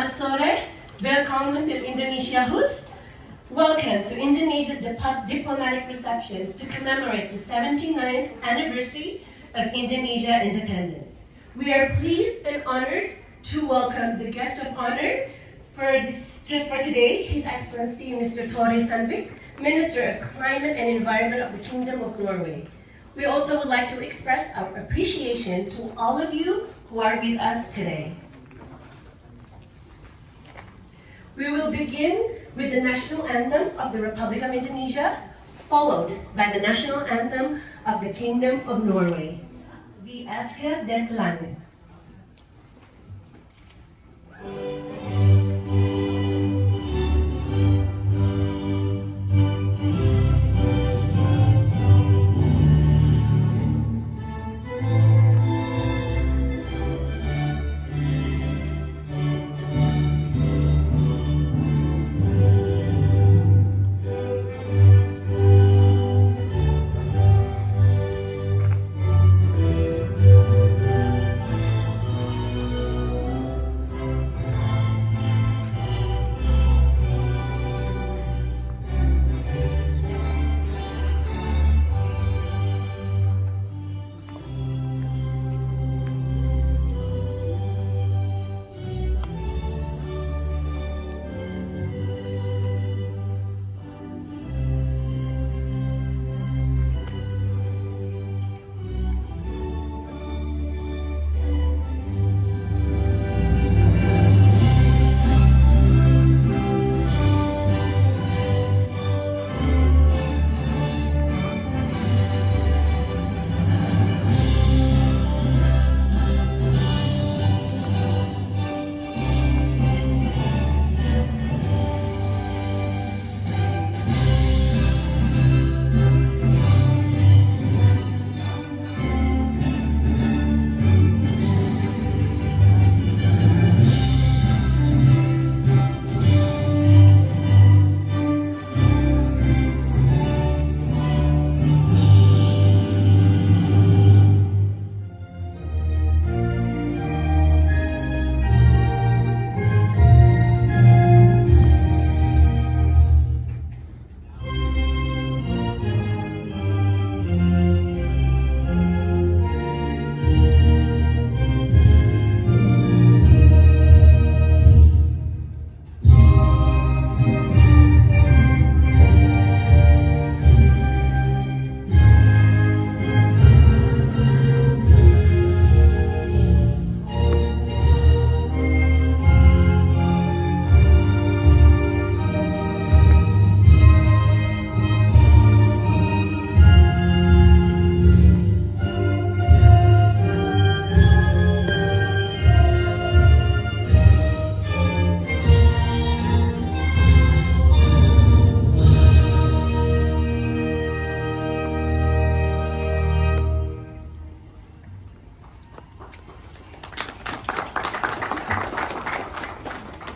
Selamat sore, welcome to Indonesia Hus. Welcome to Indonesia's diplomatic reception to commemorate the 79th anniversary of Indonesia independence. We are pleased and honored to welcome the guest of honor for today, His Excellency Mr. Sandvik, Minister of Climate and Environment of the Kingdom of Norway. We also would like to express our appreciation to all of you who are with us today. We will begin with the national anthem of the Republic of Indonesia, followed by the national anthem of the Kingdom of Norway. Vi elsker dette landet.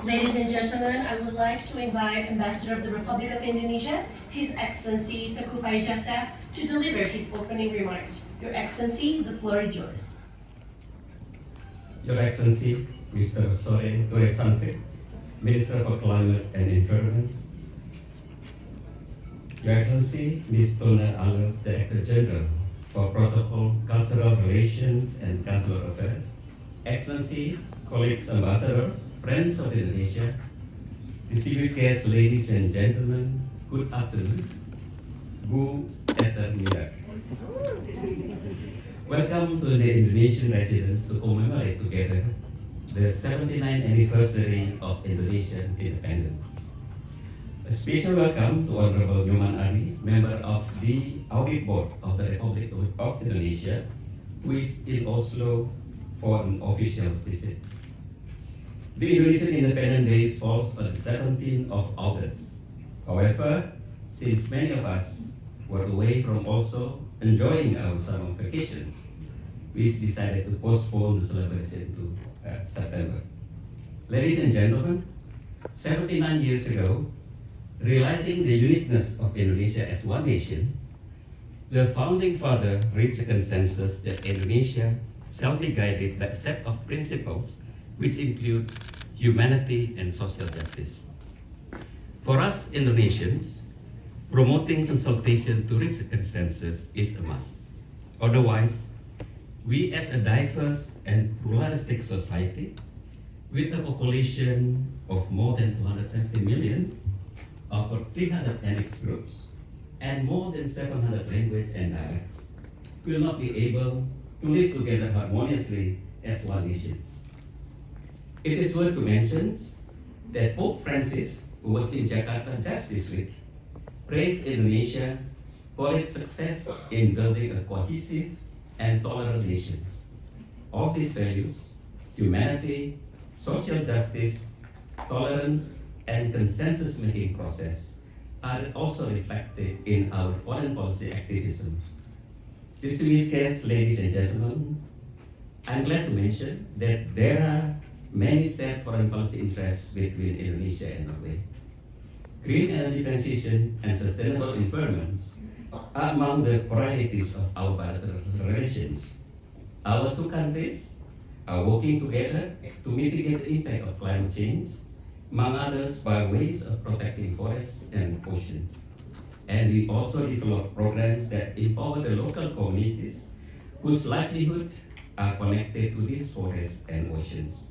Ladies and gentlemen, I would like to invite Ambassador of the Republic of Indonesia, His Excellency Teguh Faizasa, to deliver his opening remarks. Your Excellency, the floor is yours. Your Excellency, Mr. Sandvik, Minister for Climate and Environment. Your Excellency, Ms. Tona Allers, Director General for Protocol, Cultural Relations and Consular Affairs. Excellency, colleagues, ambassadors, friends of Indonesia, distinguished guests, ladies and gentlemen, good afternoon. Bu Ettermiddag. Welcome to the Indonesian residents to commemorate together the 79th anniversary of Indonesian independence. A special welcome to Honorable Nyoman Ali, member of the Audit Board of the Republic of Indonesia, who is in Oslo for an official visit. The Indonesian Independence Day falls on the 17th of August. However, since many of us were away from Oslo enjoying our summer vacations, we decided to postpone the celebration to September. Ladies and gentlemen, 79 years ago, realizing the uniqueness of Indonesia as one nation, the founding father reached a consensus that Indonesia shall be guided by a set of principles which include humanity, and social justice. For us Indonesians, promoting consultation to reach a consensus is a must. Otherwise, we as a diverse and pluralistic society, with a population of more than 270 million, over 300 ethnic groups, and more than 700 languages and dialects, will not be able to live together harmoniously as one nation. It is worth to mention that Pope Francis, who was in Jakarta just this week, praised Indonesia for its success in building a cohesive and tolerant nation. All these values, humanity, social justice, tolerance, and consensus-making process are also reflected in our foreign policy activism. Distinguished guests, ladies and gentlemen, I'm glad to mention that there are many shared foreign policy interests between Indonesia and Norway. Green energy transition and sustainable environment are among the priorities of our bilateral relations. Our two countries are working together to mitigate the impact of climate change, among others by ways of protecting forests and oceans. And we also develop programs that empower the local communities whose livelihood are connected to these forests and oceans.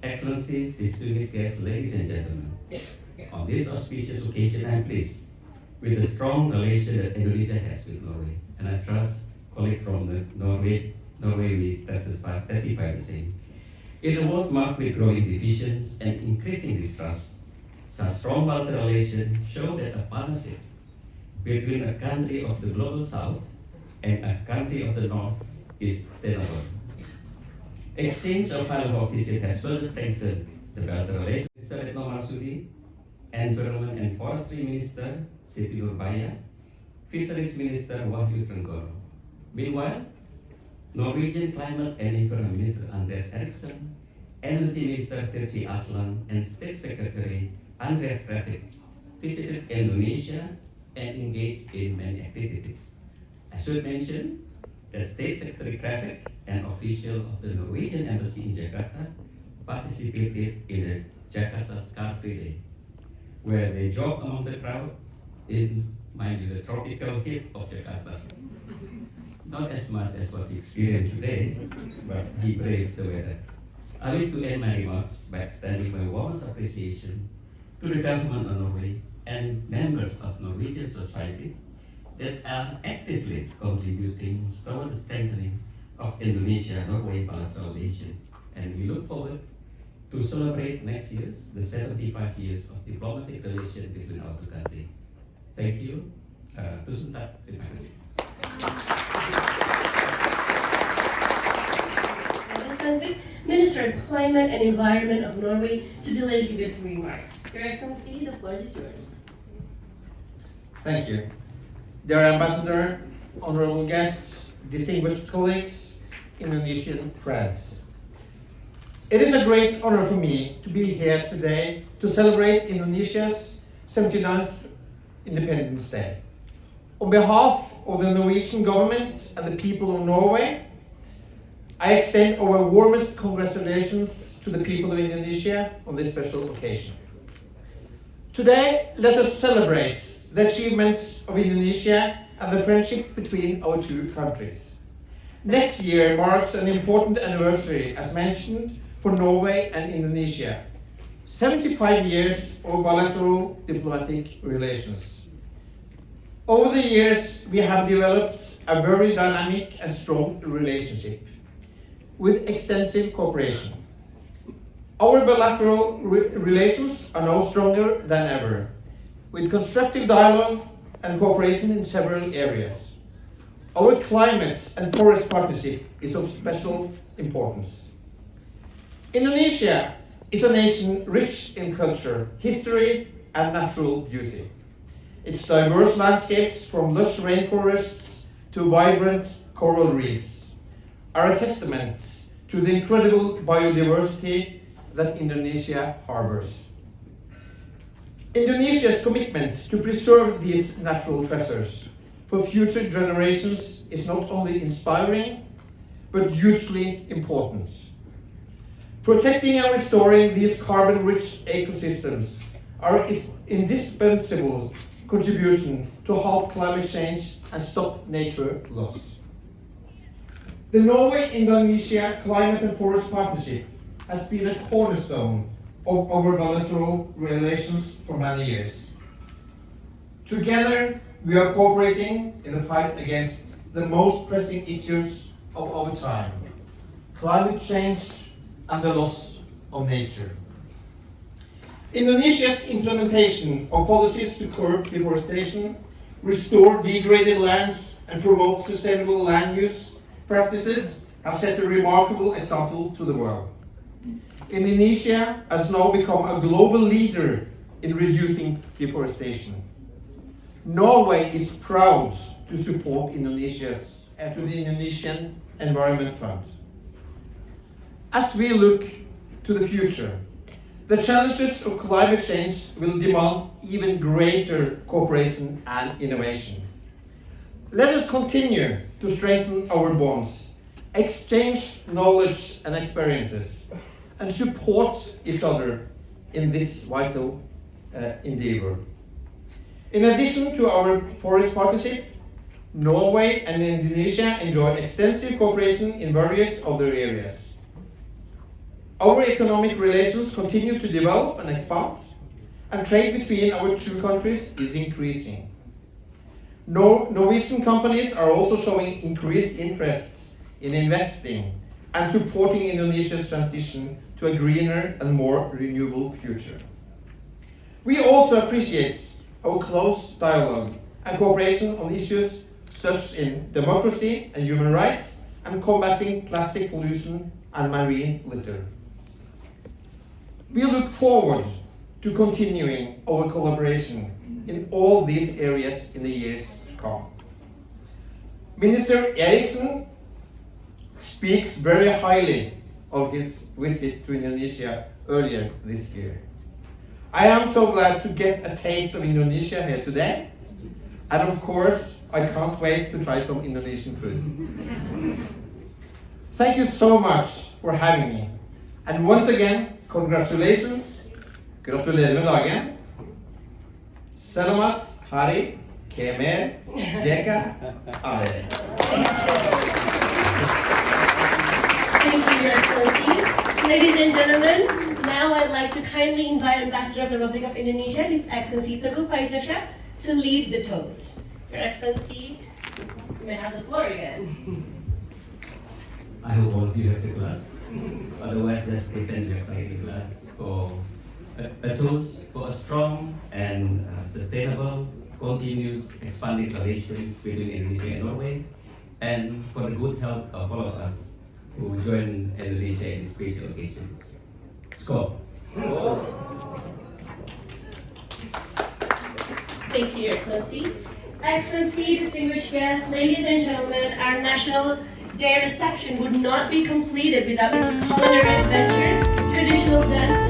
Excellencies, distinguished guests, ladies and gentlemen, on this auspicious occasion, I'm pleased with the strong relation that Indonesia has with Norway, and I trust colleagues from Norway will testify the same. In a world marked with growing divisions and increasing distrust, such strong bilateral relations show that a partnership between a country of the global south and a country of the north is tenable. Exchange of valuable visit has further strengthened the bilateral relations. Mr. Retno Marsudi, Environment and Forestry Minister Siti Nurbaya, Fisheries Minister Wahyu Trenggoro. Meanwhile, Norwegian Climate and Environment Minister Andreas Eriksson, Energy Minister Tirci Aslan, and State Secretary Andreas Grafik visited Indonesia and engaged in many activities. I should mention that State Secretary Grafik, an official of the Norwegian Embassy in Jakarta, participated in the Jakarta Scarf Day, where they jogged among the crowd in, mind you, the tropical heat of Jakarta. Not as much as what we experience today, but he braved the weather. I wish to end my remarks by extending my warmest appreciation to the government of Norway and members of Norwegian society that are actively contributing toward the strengthening of Indonesia-Norway bilateral relations. And we look forward to celebrate next year the 75 years of diplomatic relations between our two countries. Thank you. Tusen takk. Terima kasih. Sandvik, Minister of Climate and Environment of Norway, to deliver his remarks. Your Excellency, the floor is yours. Thank you. Dear Ambassador, honorable guests, distinguished colleagues, Indonesian friends. It is a great honor for me to be here today to celebrate Indonesia's 79th Independence Day. On behalf of the Norwegian government and the people of Norway, I extend our warmest congratulations to the people of Indonesia on this special occasion. Today, let us celebrate the achievements of Indonesia and the friendship between our two countries. Next year marks an important anniversary, as mentioned, for Norway and Indonesia. 75 years of bilateral diplomatic relations. Over the years, we have developed a very dynamic and strong relationship with extensive cooperation. Our bilateral relations are now stronger than ever, with constructive dialogue and cooperation in several areas. Our climate and forest partnership is of special importance. Indonesia is a nation rich in culture, history, and natural beauty. Its diverse landscapes, from lush rainforests to vibrant coral reefs, are a testament to the incredible biodiversity that Indonesia harbors. Indonesia's commitment to preserve these natural treasures for future generations is not only inspiring, but hugely important. Protecting and restoring these carbon-rich ecosystems are indispensable contribution to halt climate change and stop nature loss. The Norway-Indonesia Climate and Forest Partnership has been a cornerstone of our bilateral relations for many years. Together, we are cooperating in the fight against the most pressing issues of our time: climate change and the loss of nature. Indonesia's implementation of policies to curb deforestation, restore degraded lands, and promote sustainable land use practices have set a remarkable example to the world. Indonesia has now become a global leader in reducing deforestation. Norway is proud to support Indonesia's and to the Indonesian Environment Fund. As we look to the future, the challenges of climate change will demand even greater cooperation and innovation. Let us continue to strengthen our bonds, exchange knowledge and experiences, and support each other in this vital endeavor. In addition to our forest partnership, Norway and Indonesia enjoy extensive cooperation in various other areas. Our economic relations continue to develop and expand, and trade between our two countries is increasing. Norwegian companies are also showing increased interests in investing and supporting Indonesia's transition to a greener and more renewable future. We also appreciate our close dialogue and cooperation on issues such in democracy and human rights and combating plastic pollution and marine litter. We look forward to continuing our collaboration in all these areas in the years to come. Minister Eriksen speaks very highly of his visit to Indonesia earlier this year. I am so glad to get a taste of Indonesia here today, and of course, I can't wait to try some Indonesian food. Thank you so much for having me, and once again, congratulations, gratulerer med dagen. Selamat Hari Kemerdekaan. Thank you, Your Excellency. Ladies and gentlemen, now I'd like to kindly invite Ambassador of the Republic of Indonesia, His Excellency Teguh Faizasha, to lead the toast. Your Excellency, you may have the floor again. I hope all of you have the glass. Otherwise, let's pretend you're excited glass for a toast for a strong and sustainable, continuous, expanding relations between Indonesia and Norway, and for the good health of all of us who join Indonesia in this special occasion. Skål. Thank you, Your Excellency. Excellency, distinguished guests, ladies and gentlemen, our National Day reception would not be completed without its culinary adventures, traditional dances.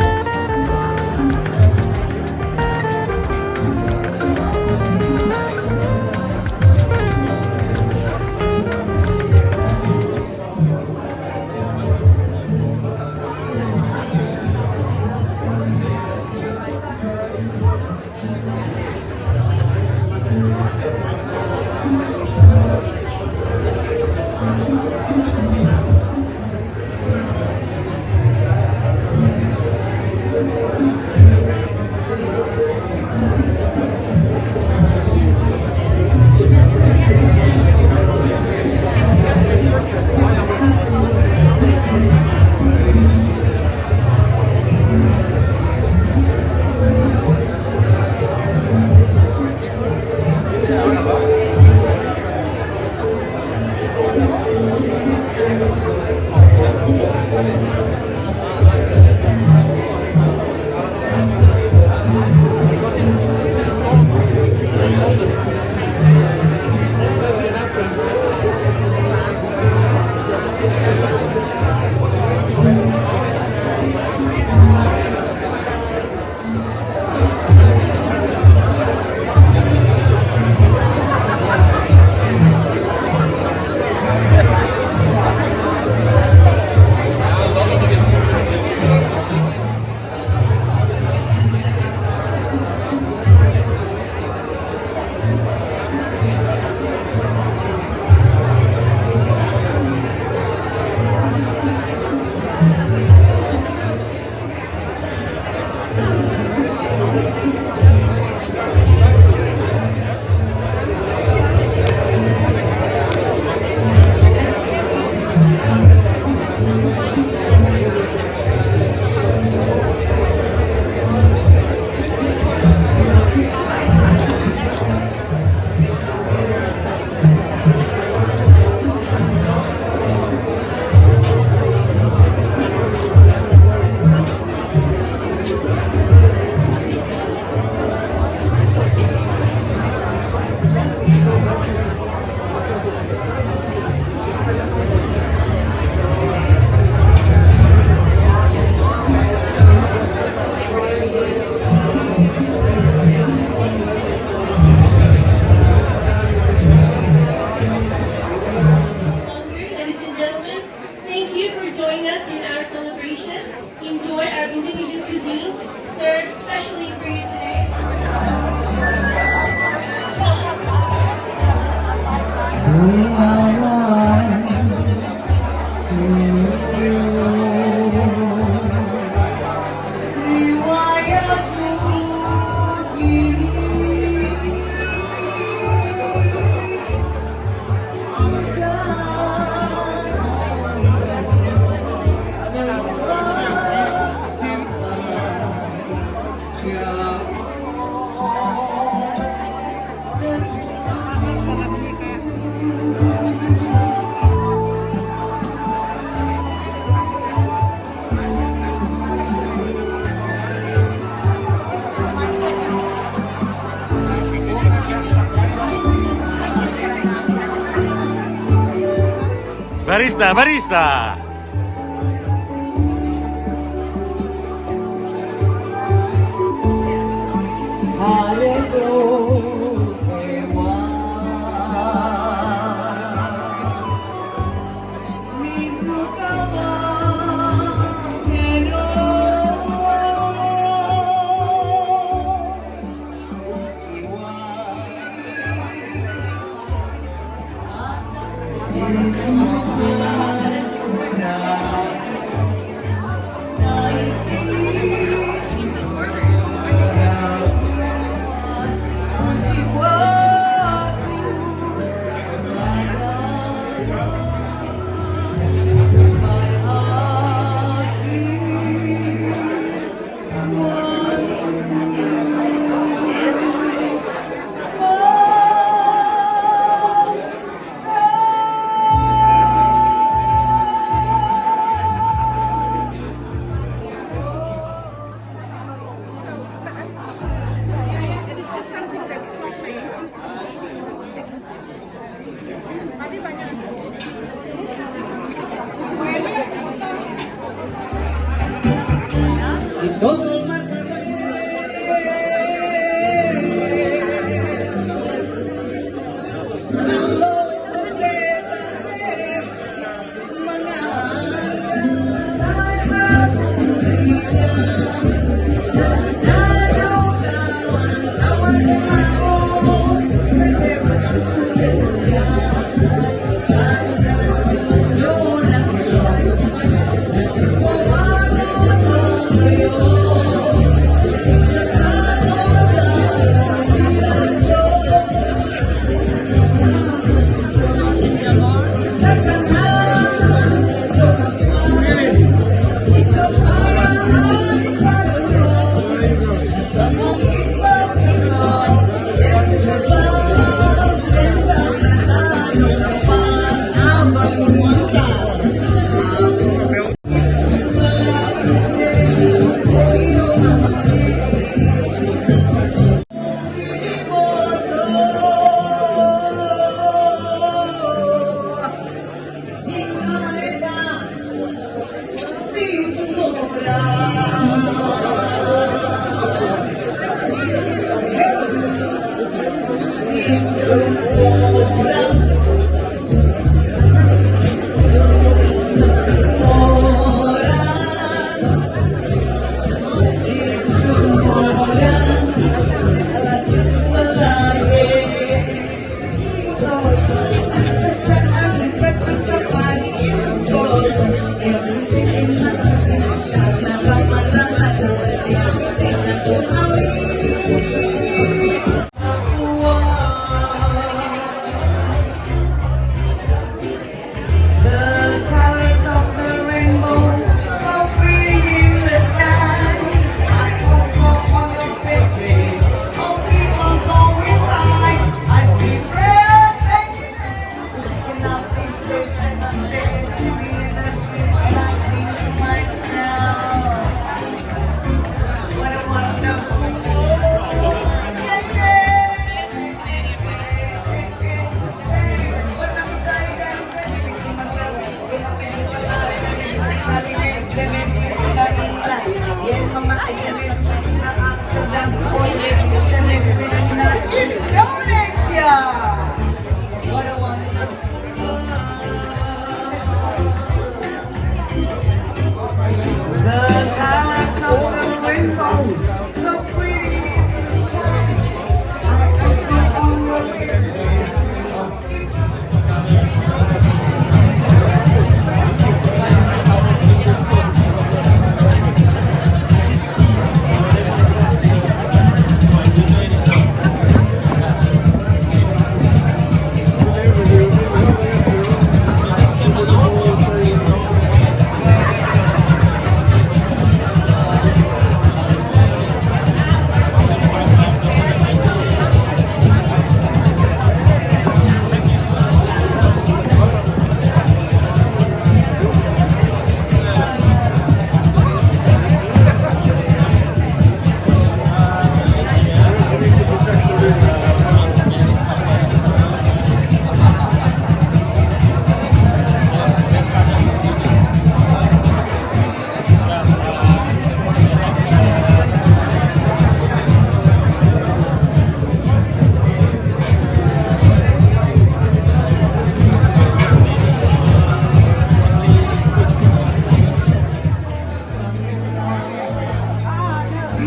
Ladies and gentlemen, thank you for joining us in our celebration. Enjoy our Indonesian cuisines served specially for you today. Barista, barista.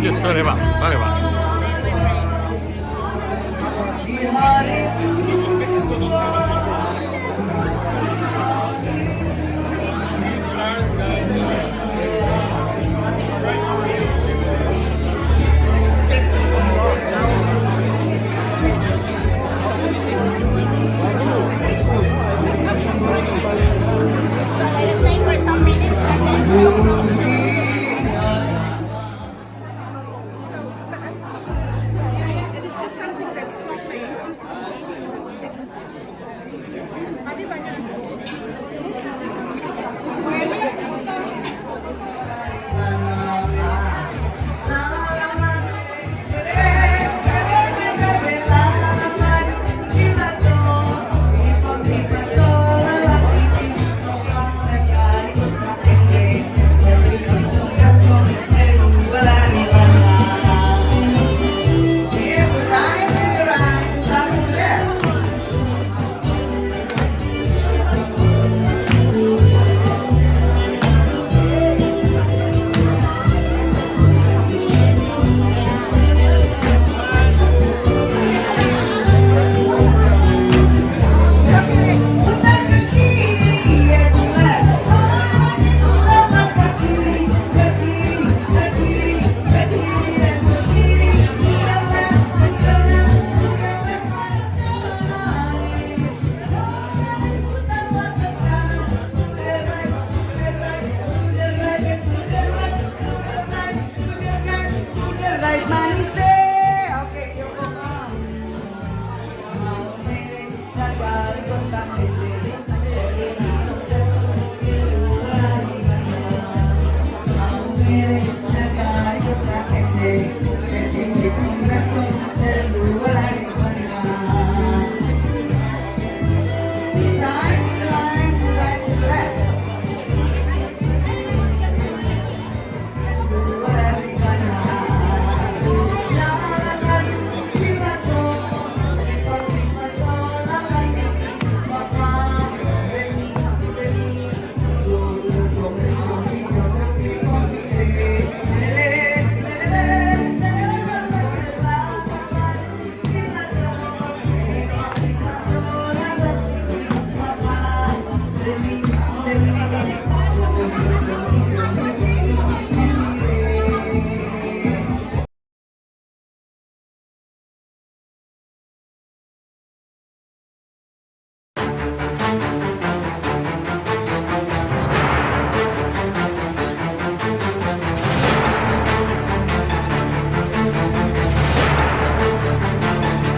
Yuk, sorry bang, sorry bang. Di hari